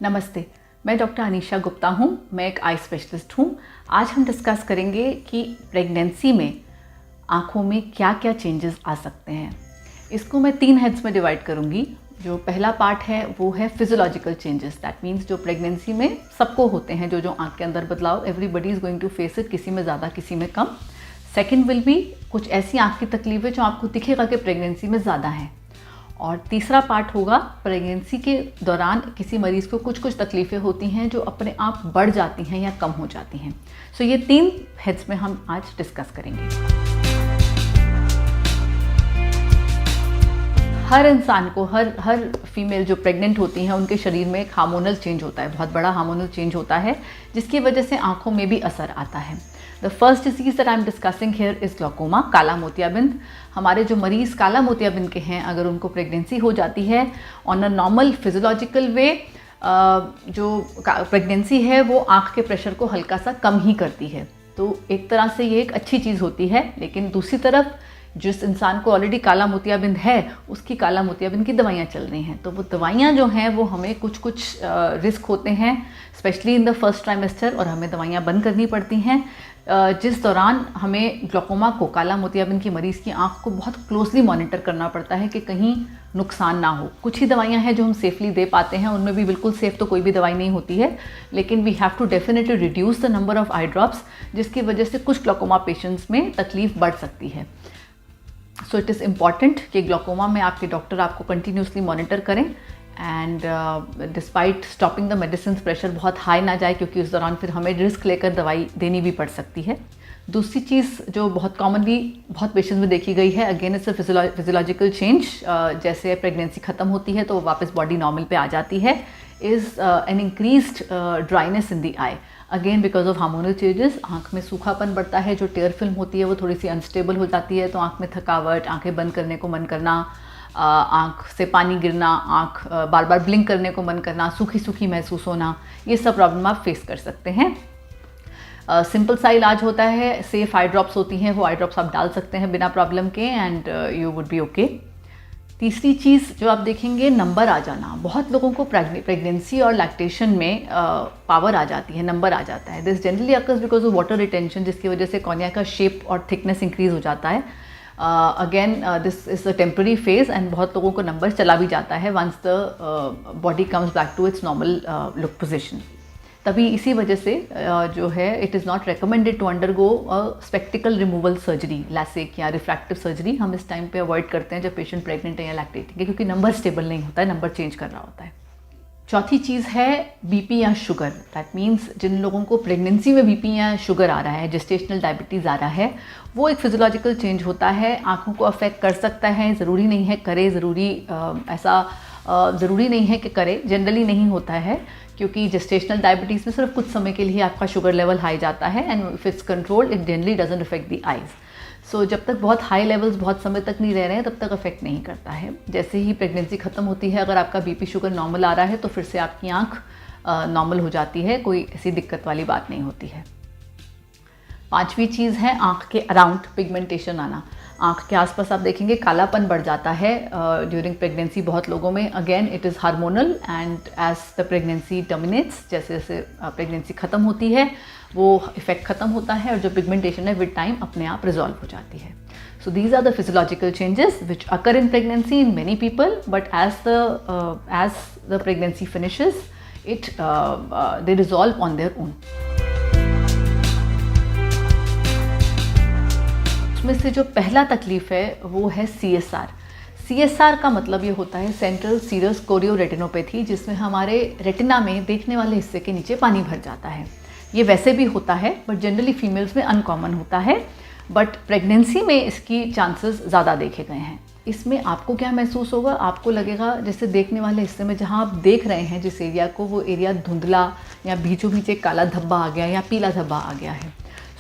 नमस्ते, मैं डॉक्टर अनीशा गुप्ता हूँ। मैं एक आई स्पेशलिस्ट हूँ। आज हम डिस्कस करेंगे कि प्रेगनेंसी में आँखों में क्या क्या चेंजेस आ सकते हैं। इसको मैं 3 हेड्स में डिवाइड करूँगी। जो पहला पार्ट है वो है फिजियोलॉजिकल चेंजेस। दैट मीन्स जो प्रेगनेंसी में सबको होते हैं, जो आँख के अंदर बदलाव, everybody is going to face it, किसी में ज़्यादा किसी में कम। सेकेंड विल बी कुछ ऐसी आँख की तकलीफ़ें जो आपको दिखेगा कि प्रेगनेंसी में ज़्यादा है। और तीसरा पार्ट होगा प्रेगनेंसी के दौरान किसी मरीज़ को कुछ तकलीफ़ें होती हैं जो अपने आप बढ़ जाती हैं या कम हो जाती हैं। सो ये 3 हेड्स में हम आज डिस्कस करेंगे। हर इंसान को, हर फीमेल जो प्रेग्नेंट होती हैं उनके शरीर में एक हार्मोनल चेंज होता है, बहुत बड़ा हार्मोनल चेंज होता है, जिसकी वजह से आँखों में भी असर आता है। The first disease that I am discussing here is glaucoma, काला मोतियाबिंद। हमारे जो मरीज़ काला मोतियाबिंद के हैं, अगर उनको प्रेगनेंसी हो जाती है ऑन अ नॉर्मल फिजियोलॉजिकल वे, जो प्रेगनेंसी है वो आँख के प्रेशर को हल्का सा कम ही करती है। तो एक तरह से ये एक अच्छी चीज़ होती है। लेकिन दूसरी तरफ जिस इंसान को ऑलरेडी काला मोतियाबिंद है, उसकी काला मोतियाबिंद की दवाइयाँ चल रही हैं, तो वो दवाइयाँ जो हैं वो हमें कुछ रिस्क होते हैं, specially in the first trimester, और हमें दवाइयाँ बंद करनी पड़ती हैं, जिस दौरान हमें ग्लूकोमा को, काला मोतियाबिंद की मरीज़ की आँख को बहुत क्लोजली मॉनिटर करना पड़ता है कि कहीं नुकसान ना हो। कुछ ही दवाइयाँ हैं जो हम सेफली दे पाते हैं, उनमें भी बिल्कुल सेफ़ तो कोई भी दवाई नहीं होती है, लेकिन we have to definitely reduce the number of eye drops, जिसकी वजह से कुछ ग्लूकोमा पेशेंट्स में तकलीफ़ बढ़ सकती है। सो इट इज़ इम्पॉर्टेंट कि ग्लूकोमा में आपके डॉक्टर आपको कंटिन्यूसली मॉनिटर करें, and despite stopping the medicine pressure बहुत हाई ना जाए, क्योंकि उस दौरान फिर हमें रिस्क लेकर दवाई देनी भी पड़ सकती है। दूसरी चीज़ जो बहुत कॉमनली बहुत पेशेंट्स में देखी गई है, again it's a physiological change, जैसे प्रेगनेंसी ख़त्म होती है तो वापस बॉडी नॉर्मल पे आ जाती है, is an increased dryness in the I, again because of hormonal changes. आँख में सूखापन बढ़ता है, जो टेयर फिल्म होती है वो थोड़ी सी अनस्टेबल हो जाती है, तो आँख में थकावट, आँखें बंद करने को मन करना, आँख से पानी गिरना, आँख बार बार ब्लिंक करने को मन करना, सूखी सूखी महसूस होना, ये सब प्रॉब्लम आप फेस कर सकते हैं। सिंपल सा इलाज होता है, सेफ आई ड्रॉप्स होती हैं, वो आई ड्रॉप्स आप डाल सकते हैं बिना प्रॉब्लम के, and you would be okay. तीसरी चीज़ जो आप देखेंगे, नंबर आ जाना। बहुत लोगों को प्रेगनेंसी और लैक्टेशन में पावर आ जाती है, नंबर आ जाता है। This generally occurs because of water retention, जिसकी वजह से कॉर्निया का शेप और थिकनेस इंक्रीज हो जाता है। Again this is a temporary phase, and बहुत लोगों को नंबर चला भी जाता है once the body comes back to its normal look position. तभी इसी वजह से जो है, it is not recommended to undergo spectacle removal surgery, LASIK या रिफ्रैक्टिव सर्जरी हम इस टाइम पे अवॉइड करते हैं जब पेशेंट प्रेग्नेंट है या लैक्टेटिंग है, क्योंकि नंबर स्टेबल नहीं होता है, नंबर चेंज कर रहा होता है। चौथी चीज़ है बीपी या शुगर। दैट मीन्स जिन लोगों को प्रेगनेंसी में बीपी या शुगर आ रहा है, जेस्टेशनल डायबिटीज़ आ रहा है, वो एक फिजियोलॉजिकल चेंज होता है, आँखों को अफेक्ट कर सकता है। ज़रूरी नहीं है करे, ज़रूरी नहीं है कि करे, जनरली नहीं होता है, क्योंकि जेस्टेशनल डायबिटीज़ में सिर्फ कुछ समय के लिए आपका शुगर लेवल हाई जाता है, and if it's controlled it generally doesn't affect the eyes. So जब तक बहुत हाई लेवल्स बहुत समय तक नहीं रह रहे हैं, तब तक अफेक्ट नहीं करता है। जैसे ही प्रेगनेंसी ख़त्म होती है, अगर आपका बीपी शुगर नॉर्मल आ रहा है, तो फिर से आपकी आँख नॉर्मल हो जाती है, कोई ऐसी दिक्कत वाली बात नहीं होती है। पांचवी चीज़ है आँख के अराउंड पिगमेंटेशन आना। आँख के आसपास आप देखेंगे कालापन बढ़ जाता है ड्यूरिंग प्रेगनेंसी बहुत लोगों में। Again it is hormonal, and as the pregnancy terminates, जैसे जैसे प्रेगनेंसी ख़त्म होती है वो इफेक्ट ख़त्म होता है, और जो पिगमेंटेशन है विद टाइम अपने आप रिजॉल्व हो जाती है। So these are the physiological changes which occur in pregnancy in many people, but as the pregnancy finishes it they resolve on their own. उसमें से जो पहला तकलीफ़ है वो है CSR। CSR का मतलब ये होता है सेंट्रल सीरस कोरियोरेटिनोपैथी, जिसमें हमारे रेटिना में देखने वाले हिस्से के नीचे पानी भर जाता है। ये वैसे भी होता है, बट जनरली फीमेल्स में अनकॉमन होता है, बट प्रेगनेंसी में इसकी चांसेस ज़्यादा देखे गए हैं। इसमें आपको क्या महसूस होगा, आपको लगेगा जैसे देखने वाले हिस्से में जहाँ आप देख रहे हैं जिस एरिया को, वो एरिया धुंधला या बीचों बीच एक काला धब्बा आ गया या पीला धब्बा आ गया है।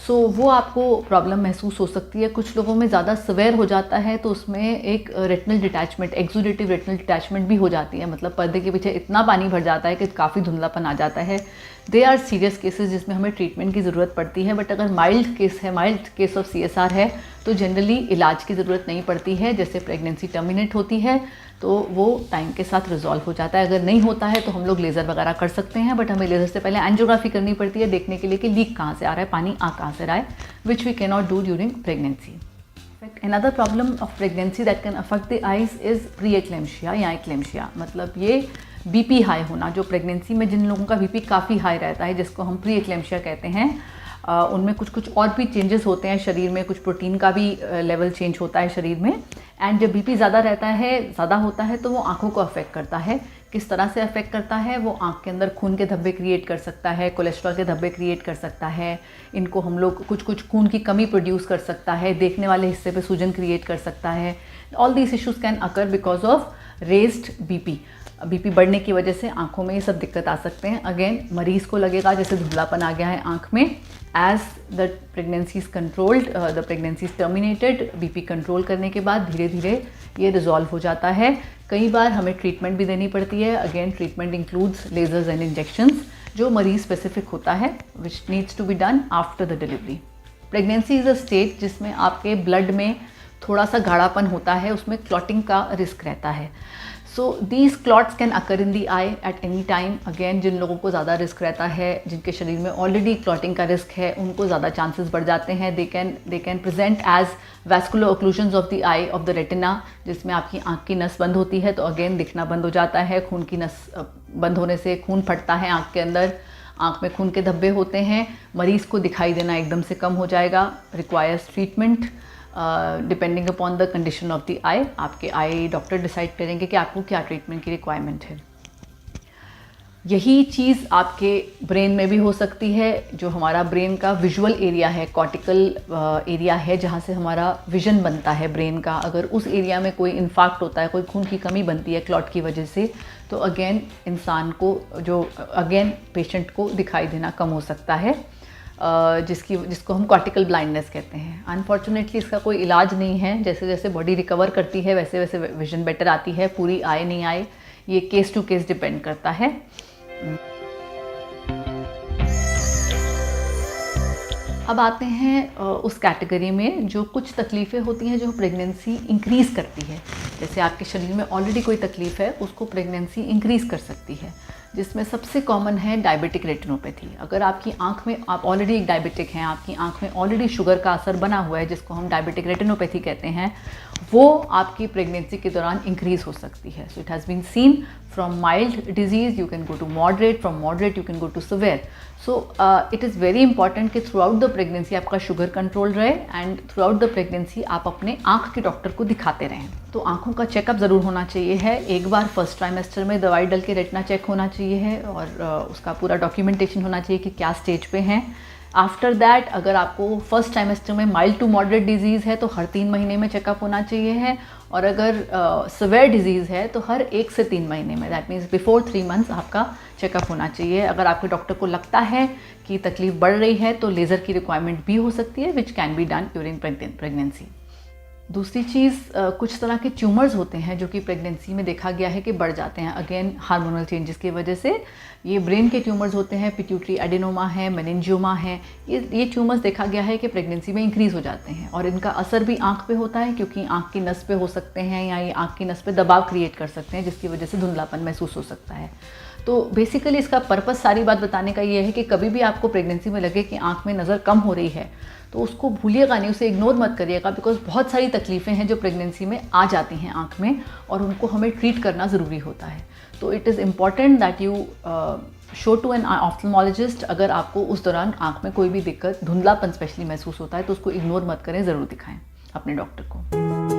सो वो आपको प्रॉब्लम महसूस हो सकती है। कुछ लोगों में ज़्यादा सवेयर हो जाता है, तो उसमें एक retinal detachment, exudative retinal detachment भी हो जाती है, मतलब पर्दे के पीछे इतना पानी भर जाता है कि काफ़ी धुंधलापन आ जाता है, दे आर सीरियस केसेस जिसमें हमें ट्रीटमेंट की ज़रूरत पड़ती है, बट अगर माइल्ड केस है, माइल्ड केस ऑफ CSR है, तो जनरली इलाज की ज़रूरत नहीं पड़ती है। जैसे प्रेगनेंसी टर्मिनेट होती है तो वो टाइम के साथ रिजॉल्व हो जाता है। अगर नहीं होता है तो हम लोग लेज़र वगैरह कर सकते हैं, बट हमें लेज़र से पहले एंजियोग्राफी करनी पड़ती है देखने के लिए कि लीक कहाँ से आ रहा है, पानी कहाँ से रहा है, which we can not do during pregnancy. Another problem of pregnancy that can affect the eyes is pre-eclampsia या eclampsia, मतलब ये BP हाई होना। जो प्रेगनेंसी में जिन लोगों का BP काफ़ी हाई रहता है, जिसको हम pre-eclampsia कहते हैं, उनमें कुछ और भी चेंजेस होते हैं शरीर में, कुछ प्रोटीन का भी लेवल चेंज होता है शरीर में। एंड जब BP ज़्यादा होता है तो वो आँखों को अफेक्ट करता है। किस तरह से अफेक्ट करता है? वो आँख के अंदर खून के धब्बे क्रिएट कर सकता है, कोलेस्ट्रॉल के धब्बे क्रिएट कर सकता है, इनको हम लोग कुछ खून की कमी प्रोड्यूस कर सकता है, देखने वाले हिस्से पे सूजन क्रिएट कर सकता है। All these issues can occur because of raised BP बढ़ने की वजह से आँखों में ये सब दिक्कत आ सकते हैं। अगेन मरीज़ को लगेगा जैसे धुंधलापन आ गया है आँख में। As the pregnancy is controlled, the pregnancy is terminated, BP control करने के बाद धीरे धीरे ये रिजॉल्व हो जाता है। कई बार हमें ट्रीटमेंट भी देनी पड़ती है। Again treatment includes lasers and injections, जो मरीज़ स्पेसिफिक होता है, which needs to be done after the delivery. Pregnancy is a state जिसमें आपके ब्लड में थोड़ा सा गाढ़ापन होता है, उसमें क्लॉटिंग का रिस्क रहता है। So these clots can occur in the eye at any time. Again जिन लोगों को ज़्यादा रिस्क रहता है, जिनके शरीर में ऑलरेडी क्लॉटिंग का रिस्क है, उनको ज़्यादा चांसेस बढ़ जाते हैं। They can present as vascular occlusions of the eye of the retina, जिसमें आपकी आँख की नस बंद होती है तो अगेन दिखना बंद हो जाता है। खून की नस बंद होने से खून फटता है आँख के अंदर, आँख में खून के धब्बे होते हैं, मरीज़ को दिखाई देना एकदम से कम हो जाएगा। Requires treatment depending upon the condition of the eye. आपके आई डॉक्टर डिसाइड करेंगे कि आपको क्या ट्रीटमेंट की रिक्वायरमेंट है। यही चीज़ आपके ब्रेन में भी हो सकती है। जो हमारा ब्रेन का विजुअल एरिया है, कॉर्टिकल एरिया है, जहाँ से हमारा विजन बनता है ब्रेन का, अगर उस एरिया में कोई इन्फाक्ट होता है, कोई खून की कमी बनती है क्लॉट की वजह से, तो अगेन पेशेंट को दिखाई देना कम हो सकता है, जिसको हम कॉर्टिकल ब्लाइंडनेस कहते हैं। अनफॉर्चुनेटली इसका कोई इलाज नहीं है। जैसे जैसे बॉडी रिकवर करती है वैसे वैसे विजन बेटर आती है। पूरी आए नहीं आए, ये केस टू केस डिपेंड करता है। अब आते हैं उस कैटेगरी में जो कुछ तकलीफ़ें होती हैं जो प्रेगनेंसी इंक्रीज़ करती है। जैसे आपके शरीर में ऑलरेडी कोई तकलीफ़ है, उसको प्रेगनेंसी इंक्रीज़ कर सकती है, जिसमें सबसे कॉमन है डायबिटिक रेटिनोपैथी। अगर आपकी आंख में, आप ऑलरेडी एक डायबिटिक हैं, आपकी आंख में ऑलरेडी शुगर का असर बना हुआ है, जिसको हम डायबिटिक रेटिनोपैथी कहते हैं, वो आपकी प्रेगनेंसी के दौरान इंक्रीज़ हो सकती है। So it has been seen from mild disease, you can go to moderate, from moderate you can go to severe. So it is very important कि थ्रू आउट द प्रेगनेंसी आपका sugar control रहे and throughout the pregnancy आप अपने आँख के doctor को दिखाते रहें। तो आँखों का चेकअप ज़रूर होना चाहिए है। एक बार फर्स्ट ट्राइमेस्टर में दवाई डल के रेटिना चेक होना चाहिए है और उसका पूरा डॉक्यूमेंटेशन होना चाहिए कि क्या स्टेज पे हैं। आफ्टर दैट अगर आपको फर्स्ट ट्राइमेस्टर में माइल्ड टू मॉडरेट डिजीज़ है तो हर 3 महीने में चेकअप होना चाहिए है, और अगर सिवियर डिजीज़ है तो हर 1 से 3 महीने में, दैट मीन्स बिफोर 3 मंथ्स आपका चेकअप होना चाहिए। अगर आपके डॉक्टर को लगता है कि तकलीफ बढ़ रही है तो लेज़र की रिक्वायरमेंट भी हो सकती है, which can be done during pregnancy. दूसरी चीज़, कुछ तरह के ट्यूमर्स होते हैं जो कि प्रेगनेंसी में देखा गया है कि बढ़ जाते हैं, अगेन हार्मोनल चेंजेस की वजह से। ये ब्रेन के ट्यूमर्स होते हैं, पिट्यूटरी एडेनोमा है, मेनिंजियोमा है। ये ट्यूमर्स देखा गया है कि प्रेगनेंसी में इंक्रीज़ हो जाते हैं, और इनका असर भी आँख पे होता है, क्योंकि आँख की नस पे हो सकते हैं या ये आँख की नस पे दबाव क्रिएट कर सकते हैं, जिसकी वजह से धुंधलापन महसूस हो सकता है। तो बेसिकली इसका पर्पस सारी बात बताने का ये है कि कभी भी आपको प्रेगनेंसी में लगे कि आँख में नज़र कम हो रही है तो उसको भूलिएगा नहीं, उसे इग्नोर मत करिएगा, बिकॉज बहुत सारी तकलीफ़ें हैं जो प्रेगनेंसी में आ जाती हैं आँख में, और उनको हमें ट्रीट करना ज़रूरी होता है। तो it is important that you show to an ophthalmologist. अगर आपको उस दौरान आँख में कोई भी दिक्कत, धुंधलापन स्पेशली महसूस होता है, तो उसको इग्नोर मत करें, ज़रूर दिखाएं अपने डॉक्टर को।